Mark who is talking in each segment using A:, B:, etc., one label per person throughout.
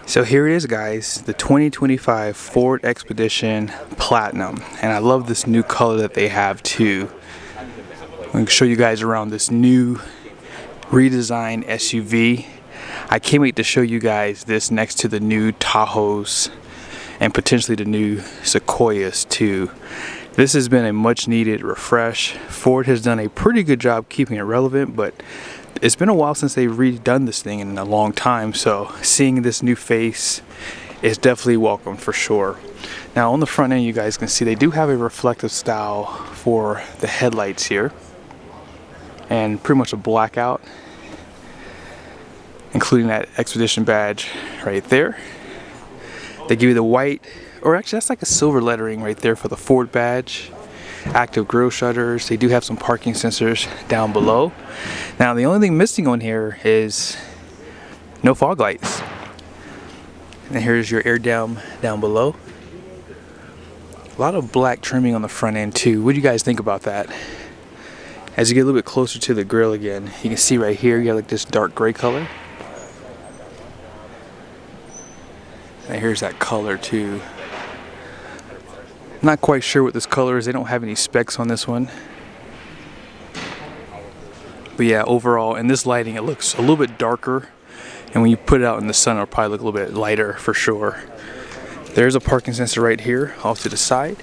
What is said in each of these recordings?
A: So here it is, guys, the 2025 Ford Expedition Platinum, and I love this new color that they have too. I'm going to show you guys around this new redesigned SUV. I can't wait to show you guys this next to the new Tahoes and potentially the new Sequoias too. This has been a much needed refresh. Ford has done a pretty good job keeping it relevant, but it's been a while since they've redone this thing in a long time, so seeing this new face is definitely welcome for sure. Now on the front end, you guys can see they do have a reflective style for the headlights here and pretty much a blackout, including that Expedition badge right there. They give you the white, or actually that's like a silver lettering right there for the Ford badge. Active grille shutters. They do have some parking sensors down below. Now the only thing missing on here is no fog lights. And here's your air down below. A lot of black trimming on the front end too. What do you guys think about that? As you get a little bit closer to the grille again, you can see right here you have like this dark gray color. And here's that color too. Not quite sure what this color is. They don't have any specs on this one. But yeah, overall, in this lighting, it looks a little bit darker. And when you put it out in the sun, it'll probably look a little bit lighter for sure. There's a parking sensor right here off to the side.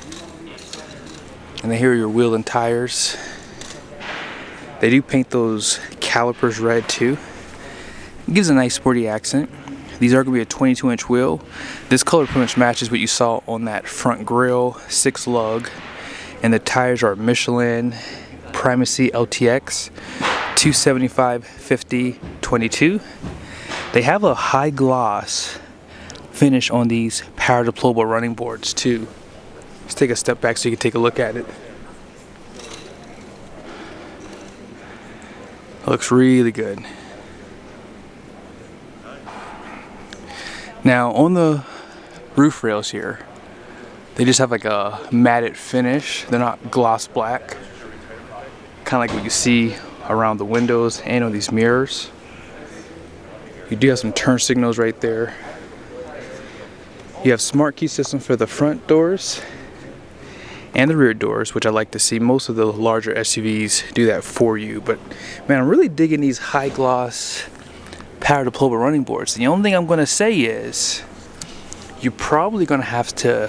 A: And then here are your wheel and tires. They do paint those calipers red too. It gives a nice sporty accent. These are going to be a 22-inch wheel. This color pretty much matches what you saw on that front grille, 6 lug. And the tires are Michelin Primacy LTX 275/50/22. They have a high gloss finish on these power deployable running boards too. Let's take a step back so you can take a look at it. It looks really good. Now on the roof rails here, they just have like a matted finish. They're not gloss black, kind of like what you see around the windows and on these mirrors. You do have some turn signals right there. You have smart key system for the front doors and the rear doors, which I like to see. Most of the larger SUVs do that for you, but man, I'm really digging these high gloss power deployable running boards. The only thing I'm going to say is you're probably going to have to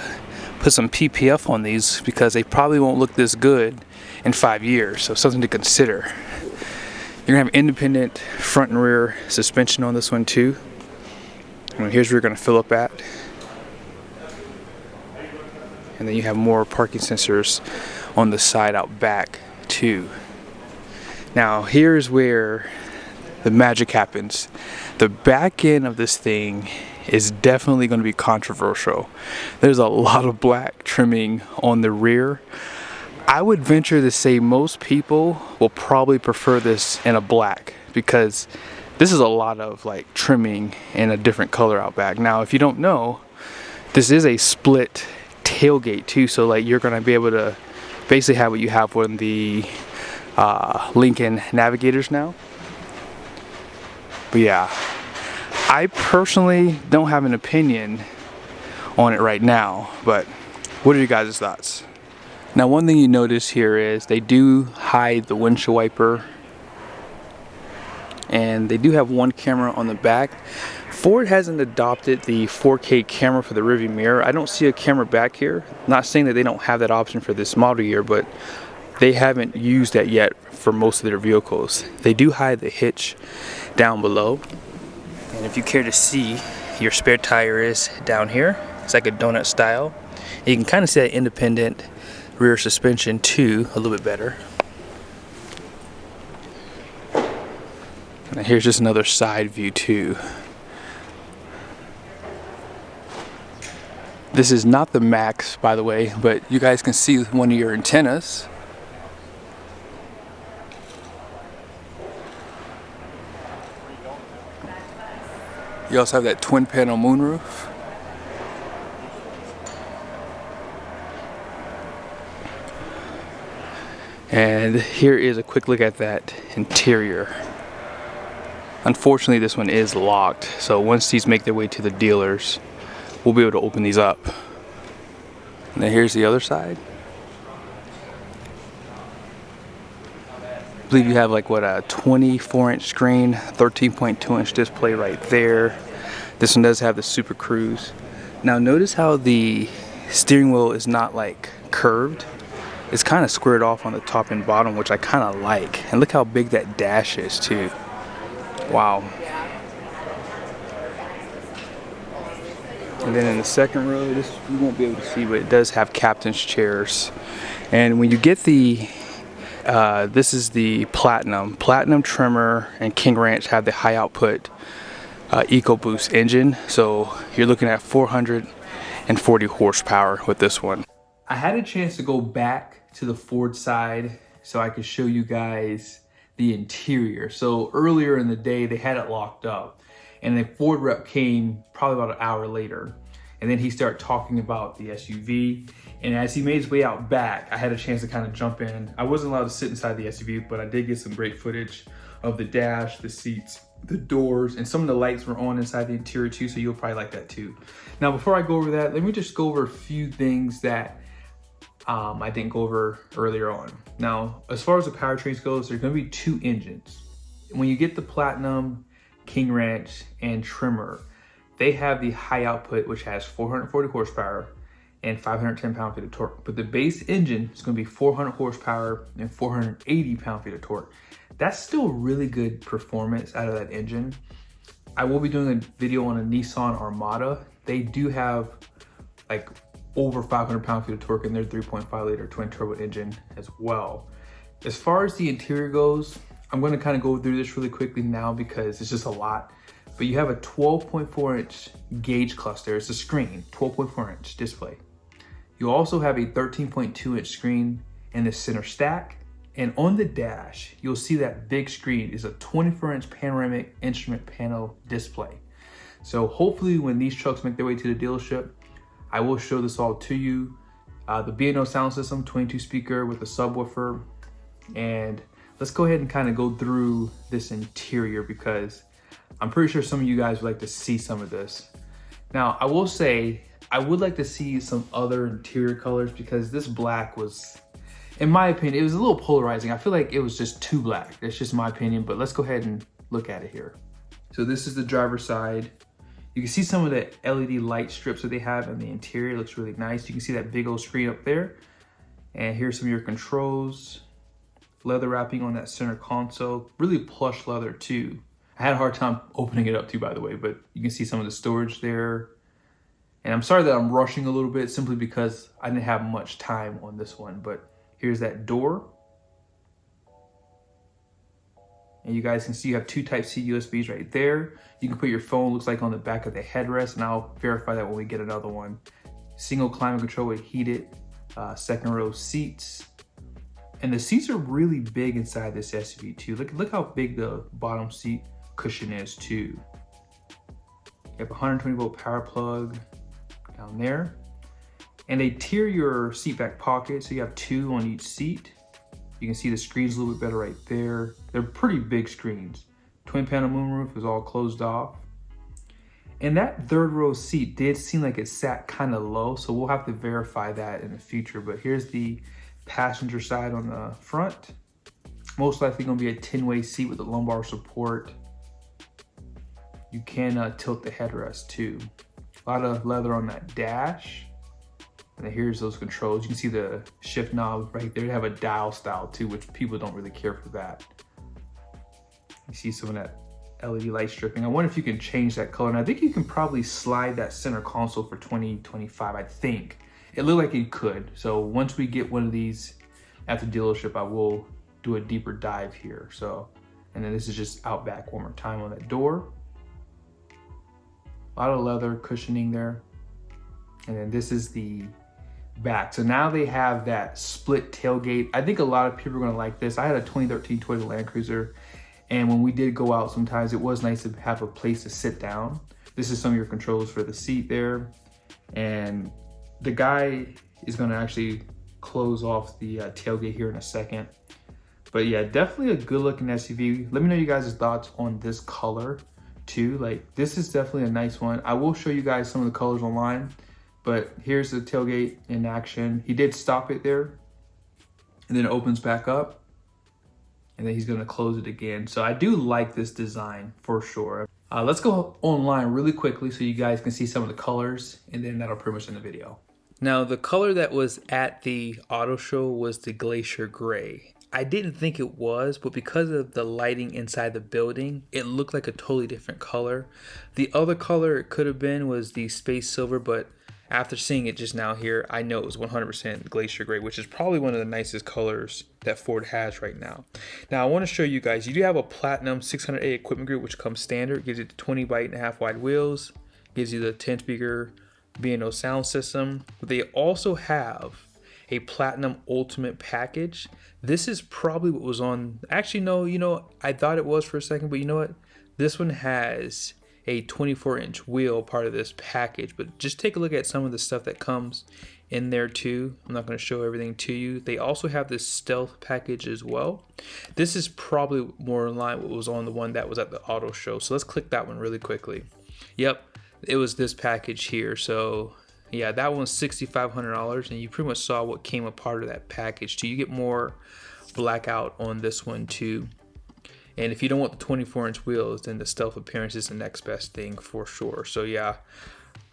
A: put some PPF on these because they probably won't look this good in 5 years, so something to consider. You're going to have independent front and rear suspension on this one too. And here's where you're going to fill up at. And then you have more parking sensors on the side out back too. Now here's where the magic happens. The back end of this thing is definitely going to be controversial. There's a lot of black trimming on the rear. I would venture to say most people will probably prefer this in a black because this is a lot of like trimming in a different color out back. Now if you don't know, this is a split tailgate too, so like you're going to be able to basically have what you have on the Lincoln Navigators now. But yeah, I personally don't have an opinion on it right now, but what are you guys' thoughts? Now one thing you notice here is they do hide the windshield wiper, and they do have one camera on the back. Ford hasn't adopted the 4K camera for the rearview mirror. I don't see a camera back here. Not saying that they don't have that option for this model year, but they haven't used that yet for most of their vehicles. They do hide the hitch down below. And if you care to see, your spare tire is down here. It's like a donut style. And you can kind of see that independent rear suspension too, a little bit better. And here's just another side view too. This is not the Max, by the way, but you guys can see one of your antennas. You also have that twin panel moonroof. And here is a quick look at that interior. Unfortunately, this one is locked, so once these make their way to the dealers, we'll be able to open these up. And then here's the other side. I believe you have like what, a 24-inch screen, 13.2-inch display right there. This one does have the Super Cruise. Now notice how the steering wheel is not like curved. It's kind of squared off on the top and bottom, which I kind of like. And look how big that dash is too. Wow. And then in the second row, this you won't be able to see, but it does have captain's chairs. And when you get the this is the Platinum trimmer, and King Ranch have the high output EcoBoost engine, so you're looking at 440 horsepower with this one. I had a chance to go back to the Ford side so I could show you guys the interior. So earlier in the day they had it locked up, and the Ford rep came probably about an hour later, and then he started talking about the SUV. And as he made his way out back, I had a chance to kind of jump in. I wasn't allowed to sit inside the SUV, but I did get some great footage of the dash, the seats, the doors, and some of the lights were on inside the interior too, so you'll probably like that too. Now, before I go over that, let me just go over a few things that I didn't go over earlier on. Now, as far as the powertrains goes, there's gonna be 2 engines. When you get the Platinum, King Ranch, and trimmer, they have the high output, which has 440 horsepower and 510 pound-feet of torque. But the base engine is gonna be 400 horsepower and 480 pound-feet of torque. That's still really good performance out of that engine. I will be doing a video on a Nissan Armada. They do have like over 500 pound-feet of torque in their 3.5 liter twin turbo engine as well. As far as the interior goes, I'm gonna kind of go through this really quickly now because it's just a lot. But you have a 12.4-inch gauge cluster. It's a screen, 12.4-inch display. You also have a 13.2-inch screen in the center stack. And on the dash, you'll see that big screen is a 24-inch panoramic instrument panel display. So hopefully when these trucks make their way to the dealership, I will show this all to you. The B&O sound system, 22 speaker with a subwoofer. And let's go ahead and kind of go through this interior because I'm pretty sure some of you guys would like to see some of this. Now, I will say, I would like to see some other interior colors because this black was, in my opinion, it was a little polarizing. I feel like it was just too black. That's just my opinion, but let's go ahead and look at it here. So this is the driver's side. You can see some of the LED light strips that they have in the interior. It looks really nice. You can see that big old screen up there. And here's some of your controls. Leather wrapping on that center console. Really plush leather too. I had a hard time opening it up too, by the way, but you can see some of the storage there. And I'm sorry that I'm rushing a little bit simply because I didn't have much time on this one, but here's that door. And you guys can see you have 2 Type-C USBs right there. You can put your phone, looks like, on the back of the headrest, and I'll verify that when we get another one. Single climate control with heated second row seats. And the seats are really big inside this SUV too. Look how big the bottom seat cushion is too. You have a 120 volt power plug down there. And they tier your seat back pocket, so you have 2 on each seat. You can see the screens a little bit better right there. They're pretty big screens. Twin panel moonroof is all closed off. And that third row seat did seem like it sat kind of low, so we'll have to verify that in the future. But here's the passenger side on the front. Most likely gonna be a 10-way seat with a lumbar support. You can tilt the headrest too. A lot of leather on that dash. And then here's those controls. You can see the shift knob right there. They have a dial style too, which people don't really care for that. You see some of that LED light stripping. I wonder if you can change that color. And I think you can probably slide that center console for 2025, I think. It looked like you could. So once we get one of these at the dealership, I will do a deeper dive here. So, and then this is just out back one more time on that door. A lot of leather cushioning there. And then this is the back. So now they have that split tailgate. I think a lot of people are gonna like this. I had a 2013 Toyota Land Cruiser, and when we did go out sometimes, it was nice to have a place to sit down. This is some of your controls for the seat there. And the guy is gonna actually close off the tailgate here in a second. But yeah, definitely a good looking SUV. Let me know you guys' thoughts on this color too. Like, this is definitely a nice one. I will show you guys some of the colors online, but here's the tailgate in action. He did stop it there, and then it opens back up, and then he's gonna close it again. So I do like this design for sure. Let's go online really quickly so you guys can see some of the colors, and then that'll pretty much end the video. Now, the color that was at the auto show was the Glacier Gray. I didn't think it was, but because of the lighting inside the building, it looked like a totally different color. The other color it could have been was the Space Silver, but after seeing it just now here, I know it was 100% Glacier Gray, which is probably one of the nicest colors that Ford has right now. Now, I want to show you guys, you do have a Platinum 600A equipment group, which comes standard, gives you the 20 by 8.5 wide wheels, gives you the 10 speaker B&O sound system, but they also have a Platinum Ultimate package. This is probably what was on, actually no, you know, I thought it was for a second, but you know what? This one has a 24-inch wheel part of this package, but just take a look at some of the stuff that comes in there too. I'm not going to show everything to you. They also have this Stealth package as well. This is probably more in line with what was on the one that was at the auto show. So let's click that one really quickly. Yep, it was this package here. So yeah, that one's $6,500, and you pretty much saw what came a part of that package too. You get more blackout on this one too. And if you don't want the 24-inch wheels, then the Stealth appearance is the next best thing for sure. So yeah,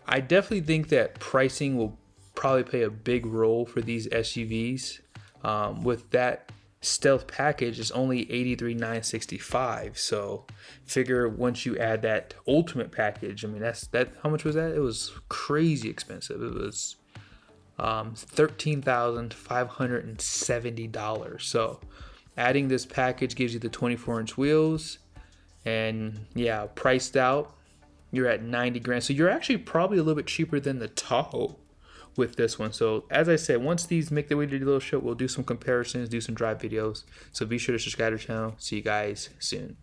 A: I definitely think that pricing will probably play a big role for these SUVs. With that Stealth package, it's only $83,965. So figure once you add that Ultimate package, I mean, that how much was that? It was crazy expensive. It was $13,570. So adding this package gives you the 24-inch wheels, and yeah, priced out, you're at 90 grand. So you're actually probably a little bit cheaper than the Tahoe with this one. So as I said, once these make their way to the little show, we'll do some comparisons, do some drive videos. So be sure to subscribe to the channel. See you guys soon.